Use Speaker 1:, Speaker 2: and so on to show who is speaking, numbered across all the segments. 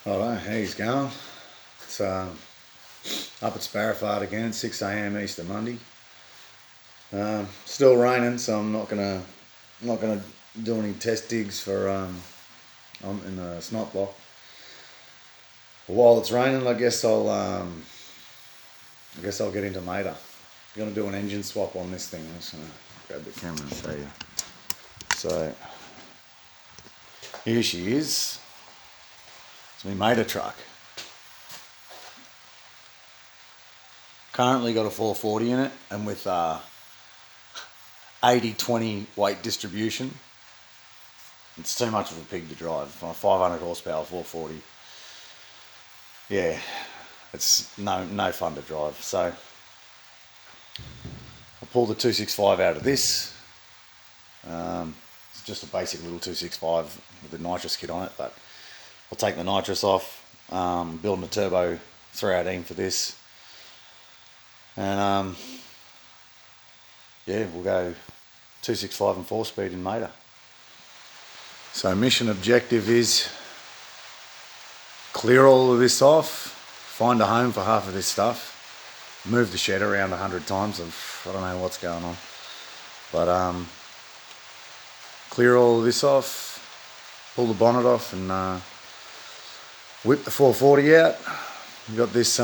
Speaker 1: Righto, how he's going? It's up at Sparrowfart again, 6 a.m. Easter Monday. Still raining, so I'm not gonna do any test digs for in the snot block. But while it's raining, I guess I'll get into Mater. I'm gonna do an engine swap on this thing. I'm just gonna grab the camera and show you. So here she is. It's my Mater truck. Currently got a 440 in it, and with 80-20 weight distribution, it's too much of a pig to drive. On a 500 horsepower 440, yeah, it's no fun to drive. So I pulled the 265 out of this. It's just a basic little 265 with a nitrous kit on it, but I'll take the nitrous off, building a turbo 318 for this, and yeah, we'll go 265 and 4-speed in Mater. So mission objective is clear all of this off, find a home for half of this stuff, move the shed around 100 times. I don't know what's going on, but clear all of this off, pull the bonnet off, and whip the 440 out. We've got this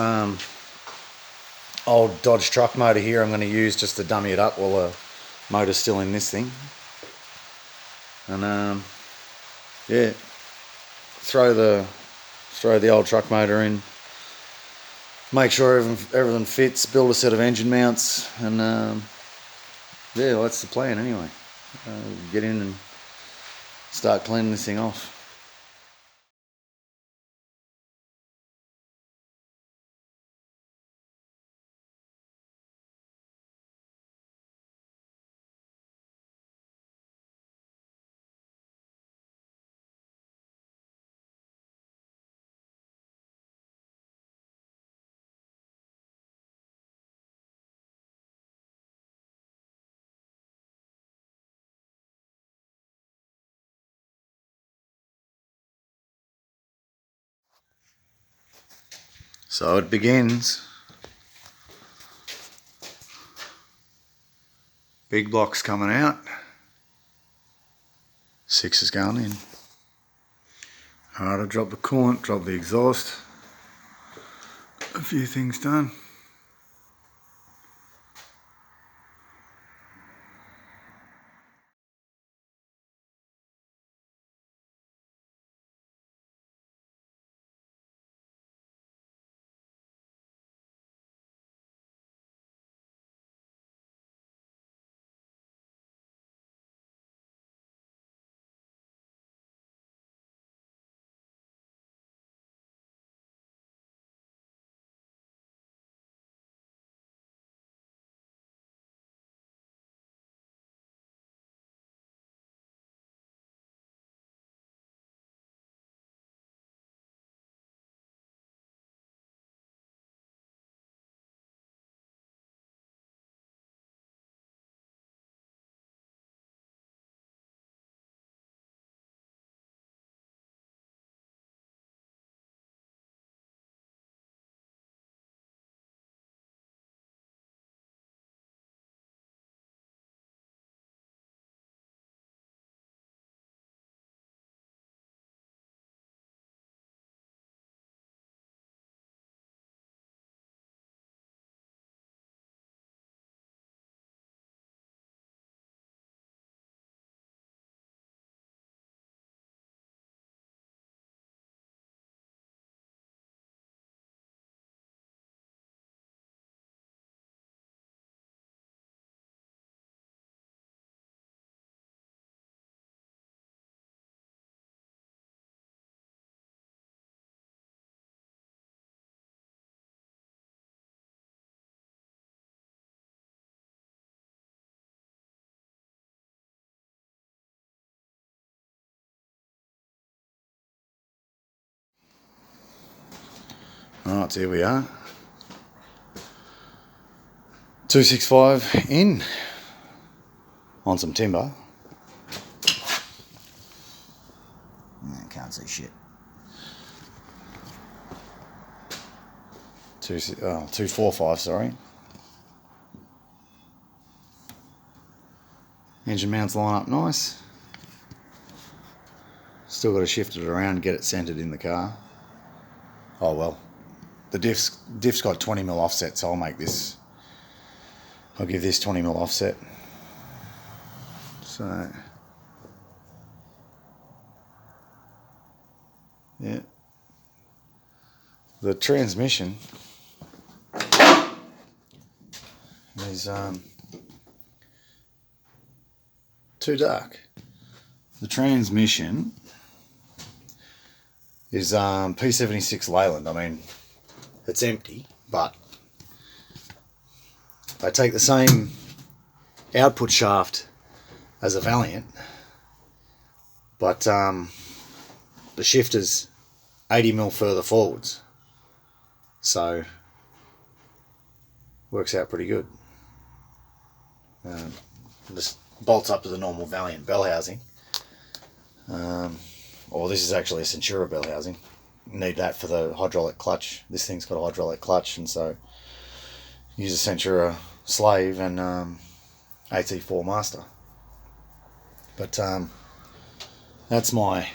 Speaker 1: old Dodge truck motor here I'm going to use just to dummy it up while the motor's still in this thing. And yeah, throw the old truck motor in, make sure everything fits, build a set of engine mounts, and yeah, well, that's the plan anyway. Get in and start cleaning this thing off. So it begins. Big blocks coming out. 6 is going in. Alright, I dropped the coolant, dropped the exhaust. A few things done. Alright, so here we are. 265 in on some timber. Can't see shit. 245, sorry. Engine mounts line up nice. Still got to shift it around, get it centered in the car. Oh well, the diff's got 20mm offset, so I'll give this 20mm offset. So yeah, the transmission is too dark. The transmission is P76 Leyland. I mean, it's empty, but they take the same output shaft as a Valiant, but the shifter's 80mm further forwards, so works out pretty good. Just bolts up to the normal Valiant bell housing. Or this is actually a Centura bell housing. You need that for the hydraulic clutch. This thing's got a hydraulic clutch, and so use a Centura slave and At4 master. But that's my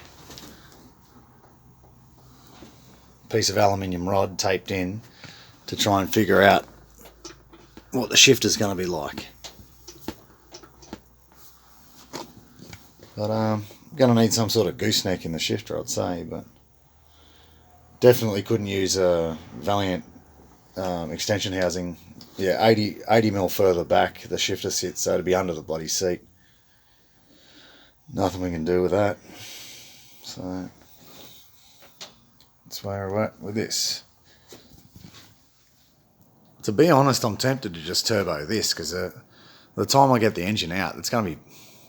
Speaker 1: piece of aluminium rod taped in to try and figure out what the shifter's going to be like. But going to need some sort of gooseneck in the shifter, I'd say, but definitely couldn't use a Valiant extension housing. Yeah, 80mm further back the shifter sits, so it'd be under the bloody seat. Nothing we can do with that. So that's where we're at with this. To be honest, I'm tempted to just turbo this, because the time I get the engine out, it's going to be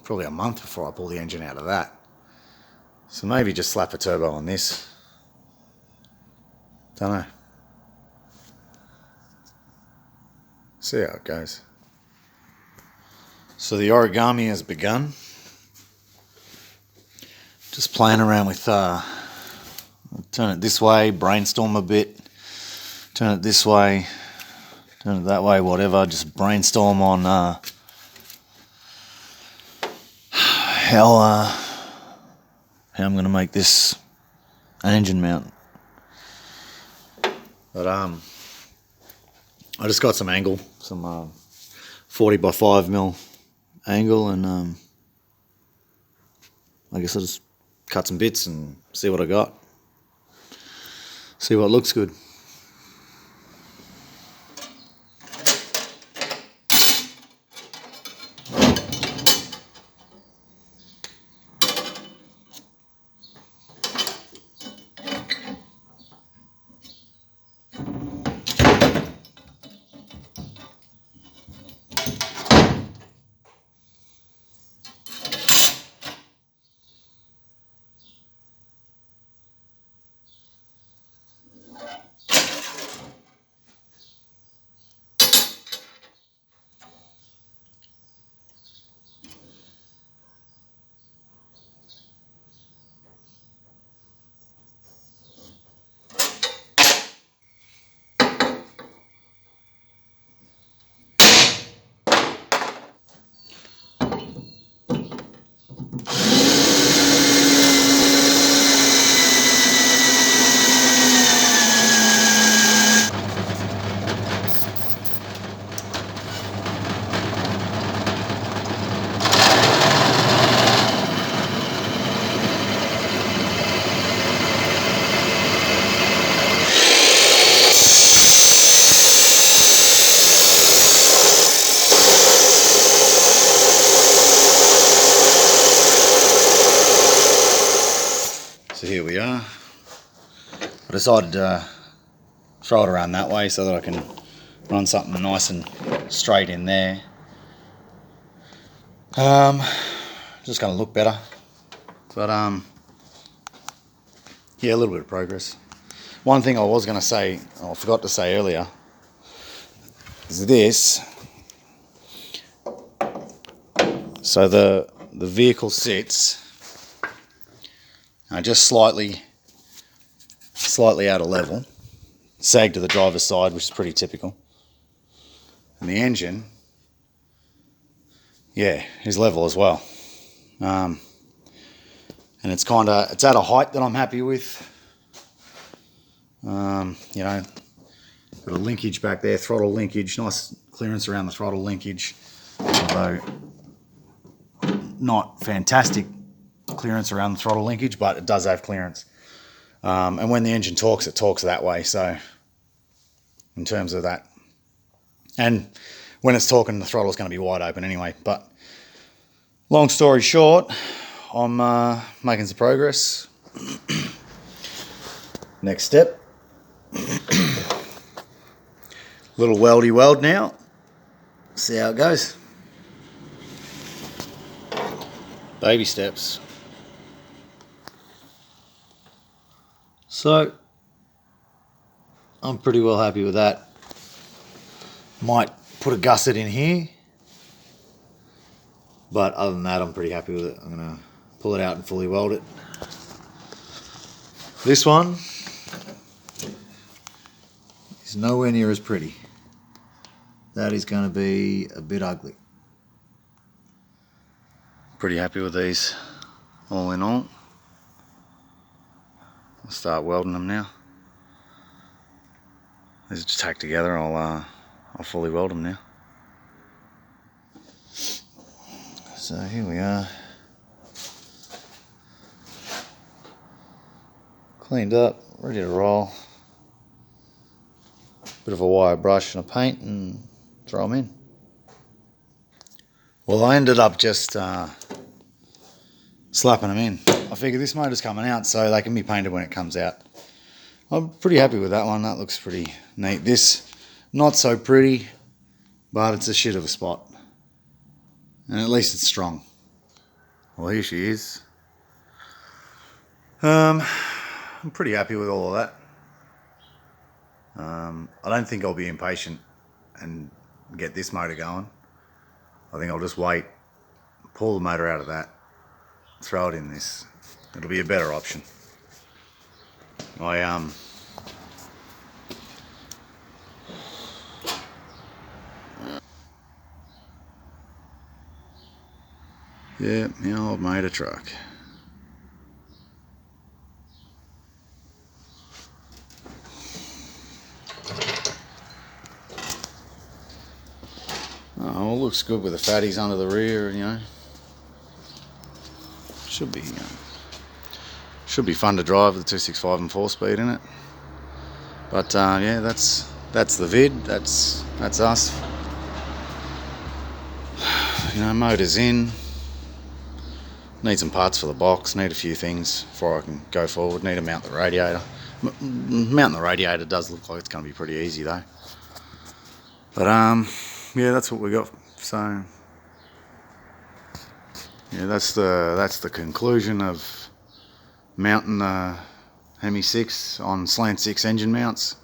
Speaker 1: probably a month before I pull the engine out of that. So maybe just slap a turbo on this. Don't know. See how it goes. So the origami has begun. Just playing around with turn it this way, brainstorm a bit, turn it this way, turn it that way, whatever. Just brainstorm on how I'm going to make this an engine mount. But I just got some angle, some 40 by 5mm angle, and I guess I'll just cut some bits and see what I got. See what looks good. So here we are. I decided to throw it around that way so that I can run something nice and straight in there. Just going to look better. But yeah, a little bit of progress. One thing I was going to say, I forgot to say earlier, is this. So the vehicle sits just slightly out of level. sag to the driver's side, which is pretty typical. And the engine, yeah, is level as well. And it's at a height that I'm happy with. You know, got a linkage back there, throttle linkage, nice clearance around the throttle linkage, although not fantastic clearance around the throttle linkage, but it does have clearance. And when the engine talks, it talks that way. So in terms of that, and when it's talking, the throttle's going to be wide open anyway. But long story short, I'm making some progress. Next step, little weldy weld now. See how it goes. Baby steps. So I'm pretty well happy with that. Might put a gusset in here, but other than that, I'm pretty happy with it. I'm gonna pull it out and fully weld it. This one is nowhere near as pretty. That is going to be a bit ugly. Pretty happy with these, all in all. I'll start welding them now. These are just tacked together. I'll fully weld them now. So here we are. Cleaned up, ready to roll. Bit of a wire brush and a paint and throw them in. Well, I ended up just slapping them in. I figure this motor's coming out, so they can be painted when it comes out. I'm pretty happy with that one. That looks pretty neat. This, not so pretty, but it's a shit of a spot. And at least it's strong. Well, here she is. I'm pretty happy with all of that. I don't think I'll be impatient and get this motor going. I think I'll just wait, pull the motor out of that, throw it in this. It'll be a better option. Yeah, my old motor truck. Oh, it looks good with the fatties under the rear, you know. Should be fun to drive with the 265 and 4-speed in it. But yeah, that's the vid. That's us. You know, motor's in. Need some parts for the box. Need a few things before I can go forward. Need to mount the radiator. Mounting the radiator does look like it's going to be pretty easy though. But yeah, that's what we got. So yeah, that's the conclusion of mounting the Hemi 6 on Slant 6 engine mounts.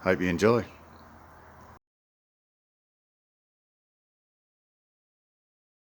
Speaker 1: Hope you enjoy.